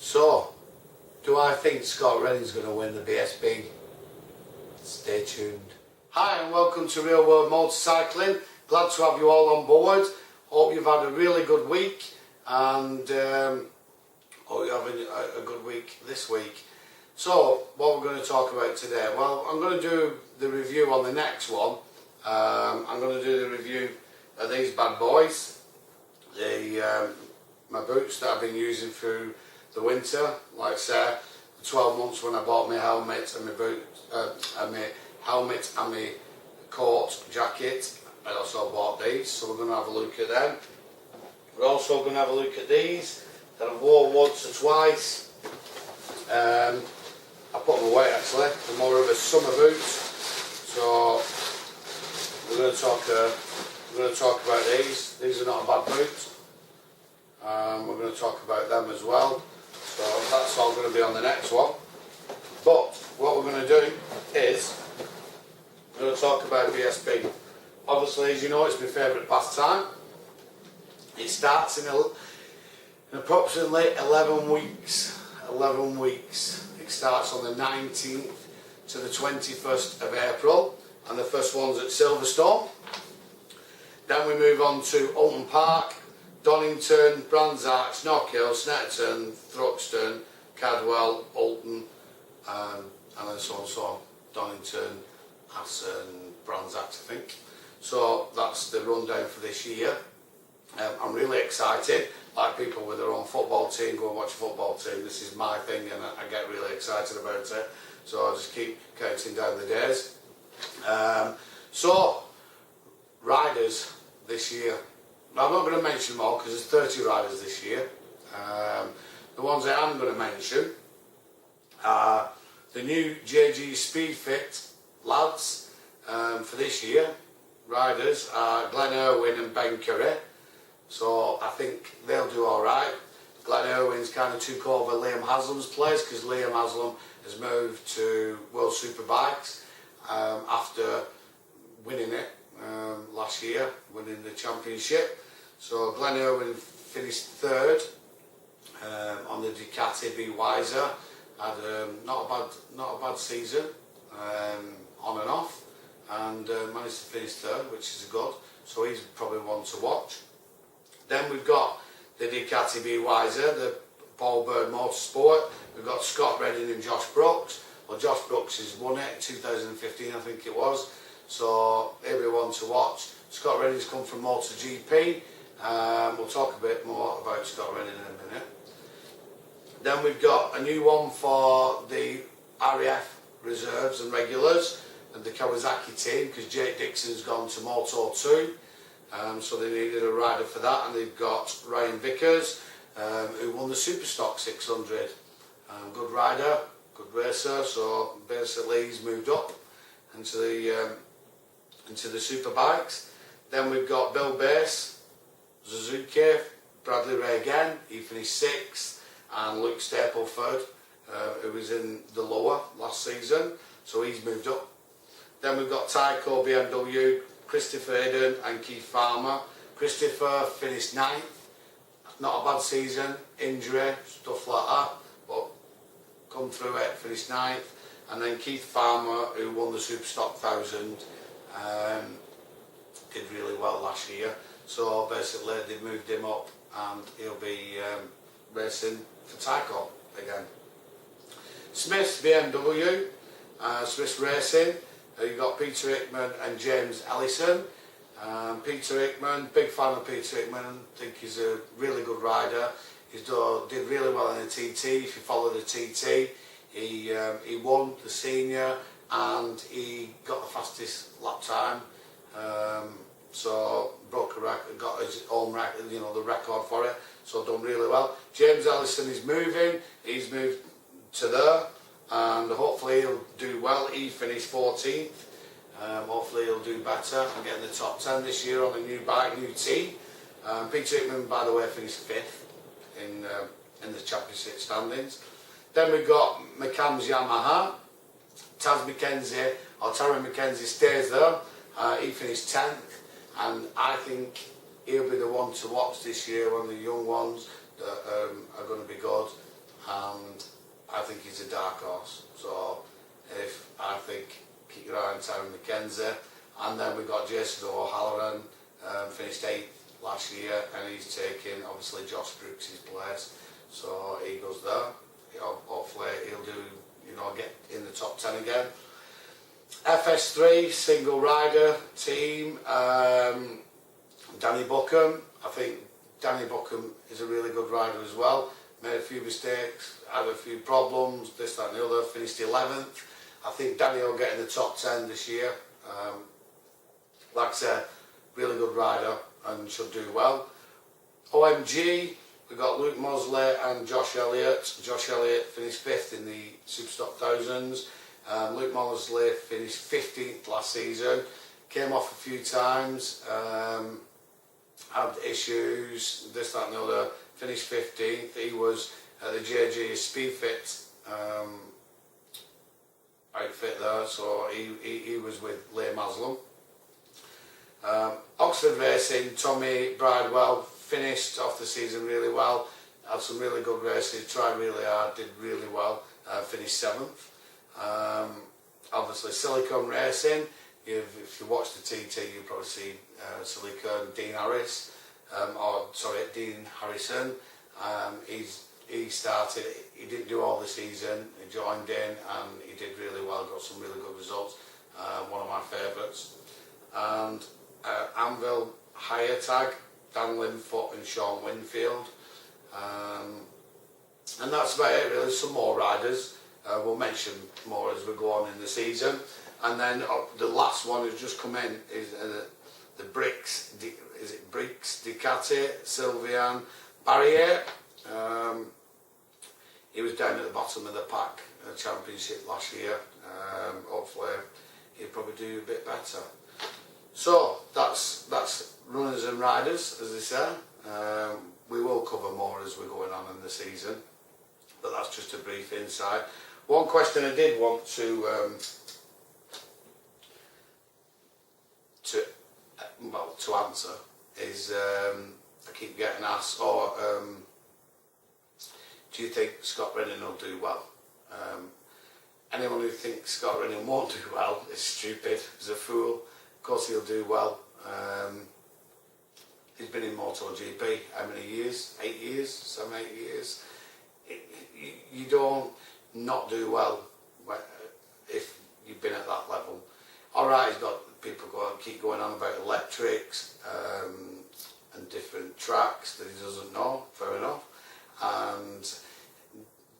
So, do I think Scott Redding's going to win the BSB? Stay tuned. Hi and welcome to Real World Motorcycling. Glad to have you all on board. Hope you've had a really good week and hope you're having a good week this week. So, what we're going to talk about today? Well, I'm going to do the review on the next one. I'm going to do the review of these bad boys. My boots that I've been using through the winter, like I said, the 12 months when I bought my helmet and my boots, and my helmet and my coat jacket. I also bought these, so we're going to have a look at them. We're also going to have a look at these that I've worn once or twice. I put them away actually. They're more of a summer boot. So we're going to talk about these. These are not a bad boot. We're going to talk about them as well. So that's all going to be on the next one. But what we're going to do is we're going to talk about BSB. Obviously, as you know, it's my favourite pastime. It starts in approximately 11 weeks. 11 weeks. It starts on the 19th to the 21st of April, and the first one's at Silverstone. Then we move on to Alton Park, Donington, Brands Hatch, Knockhill, Snetterton, Thruxton, Cadwell, Alton, and then so on and so on. Donington, Aston, Brands Hatch, I think. So that's the rundown for this year. I'm really excited. Like people with their own football team, go and watch a football team. This is my thing and I get really excited about it. So I just keep counting down the days. So, riders this year. Now, I'm not going to mention them all because there's 30 riders this year. The ones I am going to mention are the new JG Speedfit lads for this year. Riders are Glenn Irwin and Ben Curry. So I think they'll do alright. Glenn Irwin's kind of took over Liam Haslam's place because Liam Haslam has moved to World Superbikes after winning it last year, winning the championship. So Glenn Irwin finished third on the Ducati Be Wiser. Had not a bad season on and off, and managed to finish third, which is good. So he's probably one to watch. Then we've got the Ducati Be Wiser, the Paul Bird Motorsport. We've got Scott Redding and Josh Brooks. Well, Josh Brooks has won it in 2015, I think it was. So he'll be one to watch. Scott Redding's come from MotoGP. We'll talk a bit more about Scott Redding in a minute. Then we've got a new one for the RAF reserves and regulars and the Kawasaki team because Jake Dixon's gone to Moto 2. So they needed a rider for that, and they've got Ryan Vickers, who won the Superstock 600. Good rider, good racer, so basically he's moved up into the Superbikes. Then we've got Bill Bass, Suzuki, Bradley Ray again, he finished 6th, and Luke Stapleford, who was in the lower last season, so he's moved up. Then we've got Tyco BMW, Christopher Eden and Keith Farmer. Christopher finished 9th, not a bad season, injury, stuff like that, but come through it, finished 9th. And then Keith Farmer, who won the Superstock 1000, did really well last year. So basically they moved him up and he'll be racing for Tyco again. Smith's BMW, Smith's Racing. You've got Peter Hickman and James Ellison. Peter Hickman, big fan of Peter Hickman, think he's a really good rider. He did really well in the TT. If you follow the TT, he won the senior and he got the fastest lap time. So broke a record, got his own record, you know, the record for it. So done really well. James Ellison is moving. He's moved to there. And hopefully he'll do well. He finished 14th. Hopefully he'll do better and get in the top 10 this year on a new bike, new team. Peter Hickman, by the way, finished 5th in the championship standings. Then we've got McCann's Yamaha. Terry McKenzie stays there. He finished 10th, and I think he'll be the one to watch this year, one of the young ones that are going to be good. and I think he's a dark horse. So I think keep your eye on Terry McKenzie, and then we've got Jason O'Halloran, finished 8th last year, and he's taking obviously Josh Brooks' place. So he goes there. Hopefully he'll do, get in the top 10 again. FS3 single rider team. Danny Buckham. I think Danny Buckham is a really good rider as well. Made a few mistakes, had a few problems, this, that and the other, finished 11th. I think Danny will get in the top 10 this year. Like I said, really good rider and should do well. OMG, we've got Luke Mosley and Josh Elliott. Josh Elliott finished 5th in the Superstock Thousands. Luke Mosley finished 15th last season. Came off a few times, had issues, this, that and the other. Finished 15th. He was at the JG Speedfit outfit there, so he was with Leigh Maslam. Oxford Racing, Tommy Bridewell finished off the season really well. Had some really good races, tried really hard, did really well. Finished 7th. Obviously Silicon Racing, if you watch the TT you'll probably see Silicon, Dean Harris. Dean Harrison. He started, he didn't do all the season, he joined in and he did really well, got some really good results, one of my favourites. And Anvil Higher Tag, Dan Linfoot and Sean Winfield. And that's about it really, some more riders. We'll mention more as we go on in the season. And then the last one who's just come in is the Bricks, Ducati, Sylvian Barrier. He was down at the bottom of the pack championship last year. Hopefully he'll probably do a bit better. So that's runners and riders, as they say. We will cover more as we're going on in the season, but that's just a brief insight. One question I did want to answer is I keep getting asked, do you think Scott Rennan will do well? Anyone who thinks Scott Rennan won't do well is stupid, is a fool. Of course he'll do well. He's been in MotoGP how many years? 8 years? 7, 8 years? You don't not do well if you've been at that level. Alright, he's got people keep going on about electrics and different tracks that he doesn't know, fair enough. And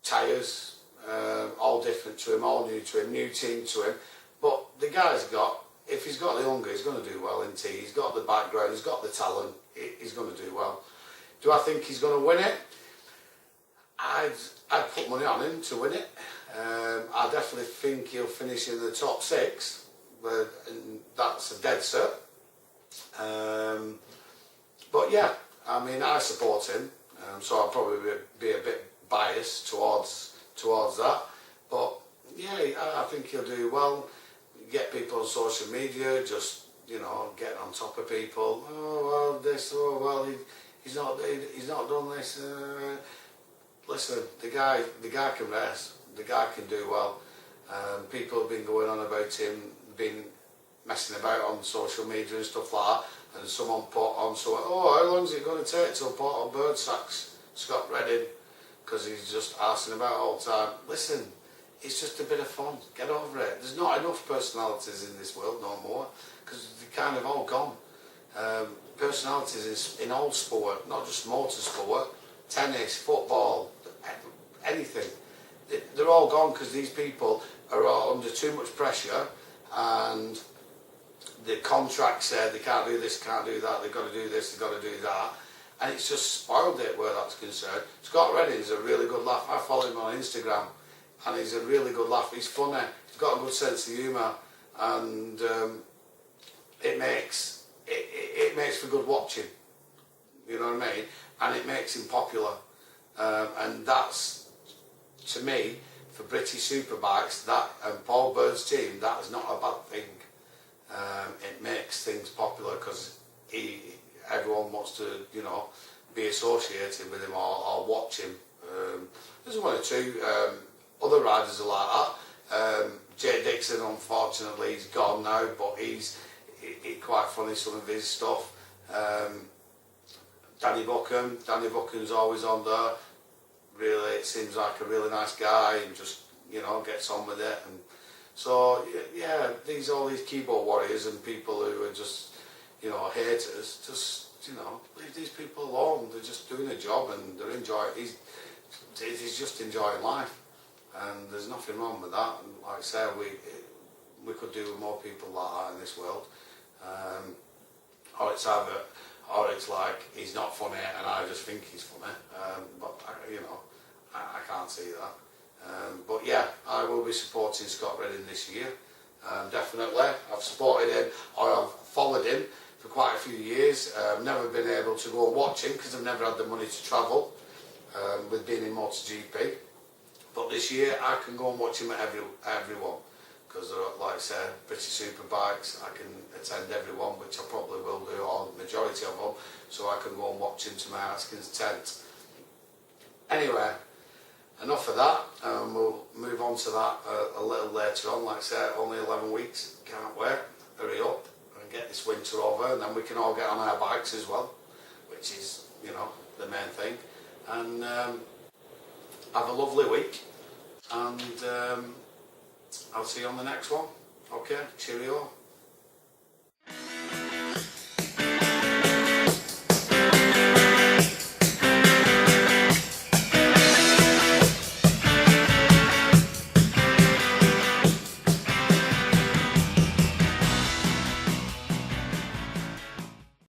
tyres, all different to him, all new to him, new team to him. But the guy's got, if he's got the hunger, he's going to do well, isn't he? He's got the background, he's got the talent, he's going to do well. Do I think he's going to win it? I'd put money on him to win it. I definitely think he'll finish in the top 6, but that's a dead cert. But yeah, I mean, I support him, so I'll probably be a bit biased towards that. But yeah, I think he'll do well. Get people on social media, just get on top of people. Oh well, this. Oh well, he's not done this. Listen, the guy can race. The guy can do well. People have been going on about him, been messing about on social media and stuff like that. And someone put on how long is it going to take till Port Bird sacks Scott Redding? Because he's just arsing about all the time. Listen, it's just a bit of fun. Get over it. There's not enough personalities in this world no more, because they're kind of all gone. Personalities in all sport, not just motorsport, tennis, football, anything. They're all gone because these people are all under too much pressure, and the contract said they can't do this, can't do that, they've got to do this, they've got to do that, and it's just spoiled it where that's concerned. Scott Redding's a really good laugh. I follow him on Instagram, and he's a really good laugh. He's funny, he's got a good sense of humour, and it makes for good watching, you know what I mean, and it makes him popular, and that's, to me, for British Superbikes, that and Paul Bird's team, that is not a bad thing. It makes things popular because everyone wants to, be associated with him or watch him There's one or two other riders are like that. Jay Dixon, unfortunately, he's gone now, but he's quite funny, some of his stuff. Danny Buchan's always on there. Really, it seems like a really nice guy and just, you know, gets on with it. And so, yeah, all these keyboard warriors and people who are just, you know, haters, just, you know, leave these people alone. They're just doing a job and they're enjoying. He's just enjoying life, and there's nothing wrong with that. And like I said, we could do with more people like that in this world. Or it's like he's not funny and I just think he's funny. But you know, I can't see that. But yeah, I will be supporting Scott Redding this year. Definitely. I've supported him, or I've followed him for quite a few years. I've never been able to go and watch him because I've never had the money to travel with being in MotoGP. But this year I can go and watch him at everyone because, like I said, British Superbikes, I can attend everyone, which I probably will do, or the majority of them, so I can go and watch him to my Atkins tent. Anyway, enough of that, we'll move on to that a little later on. Like I said, only 11 weeks, can't wait, hurry up and get this winter over, and then we can all get on our bikes as well, which is, you know, the main thing. And have a lovely week, and I'll see you on the next one. Okay, cheerio.